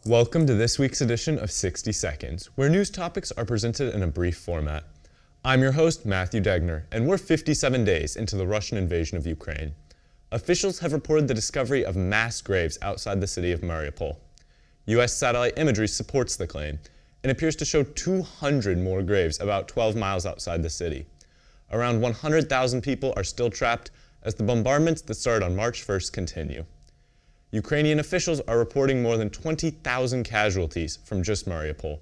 Welcome to this week's edition of 60 Seconds, where news topics are presented in a brief format. I'm your host, Matthew Degner, and we're 57 days into the Russian invasion of Ukraine. Officials have reported the discovery of mass graves outside the city of Mariupol. U.S. satellite imagery supports the claim and appears to show 200 more graves about 12 miles outside the city. Around 100,000 people are still trapped as the bombardments that started on March 1st continue. Ukrainian officials are reporting more than 20,000 casualties from just Mariupol.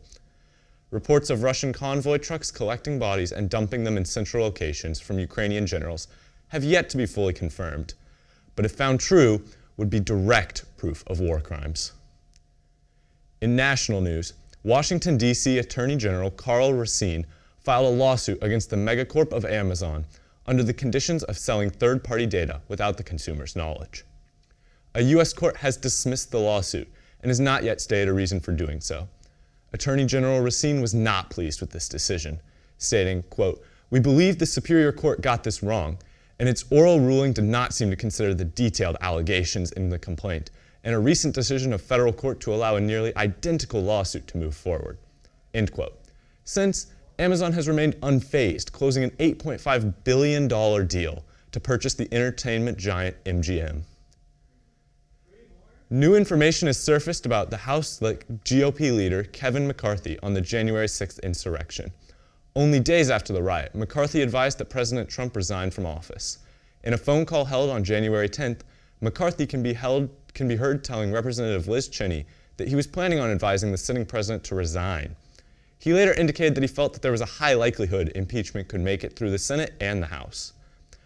Reports of Russian convoy trucks collecting bodies and dumping them in central locations from Ukrainian generals have yet to be fully confirmed, but if found true, would be direct proof of war crimes. In national news, Washington, D.C. Attorney General Karl Racine filed a lawsuit against the megacorp of Amazon under the conditions of selling third-party data without the consumer's knowledge. A U.S. court has dismissed the lawsuit and has not yet stated a reason for doing so. Attorney General Racine was not pleased with this decision, stating, quote, "We believe the Superior Court got this wrong, and its oral ruling did not seem to consider the detailed allegations in the complaint, and a recent decision of federal court to allow a nearly identical lawsuit to move forward." End quote. Since, Amazon has remained unfazed, closing an $8.5 billion deal to purchase the entertainment giant MGM. New information has surfaced about the House GOP leader Kevin McCarthy on the January 6th insurrection. Only days after the riot, McCarthy advised that President Trump resign from office. In a phone call held on January 10th, McCarthy can be heard telling Representative Liz Cheney that he was planning on advising the sitting president to resign. He later indicated that he felt that there was a high likelihood impeachment could make it through the Senate and the House.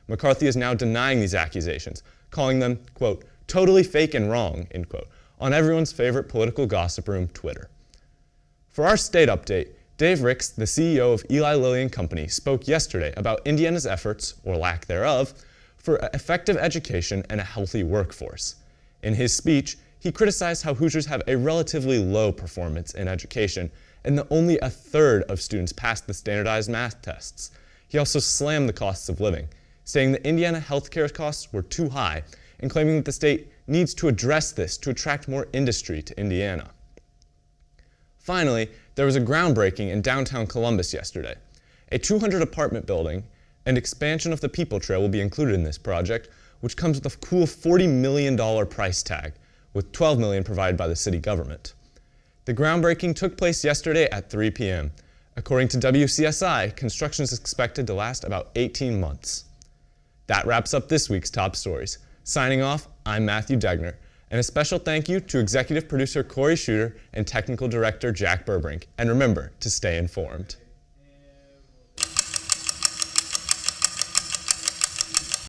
McCarthy is now denying these accusations, calling them, quote, "totally fake and wrong," end quote, on everyone's favorite political gossip room, Twitter. For our state update, Dave Ricks, the CEO of Eli Lilly and Company, spoke yesterday about Indiana's efforts, or lack thereof, for effective education and a healthy workforce. In his speech, he criticized how Hoosiers have a relatively low performance in education and that only a third of students pass the standardized math tests. He also slammed the costs of living, saying that Indiana healthcare costs were too high and claiming that the state needs to address this to attract more industry to Indiana. Finally, there was a groundbreaking in downtown Columbus yesterday. A 200-apartment building and expansion of the People Trail will be included in this project, which comes with a cool $40 million price tag, with $12 million provided by the city government. The groundbreaking took place yesterday at 3 p.m. According to WCSI, construction is expected to last about 18 months. That wraps up this week's top stories. Signing off, I'm Matthew Degner, and a special thank you to executive producer Corey Shooter and technical director Jack Burbrink. And remember to stay informed.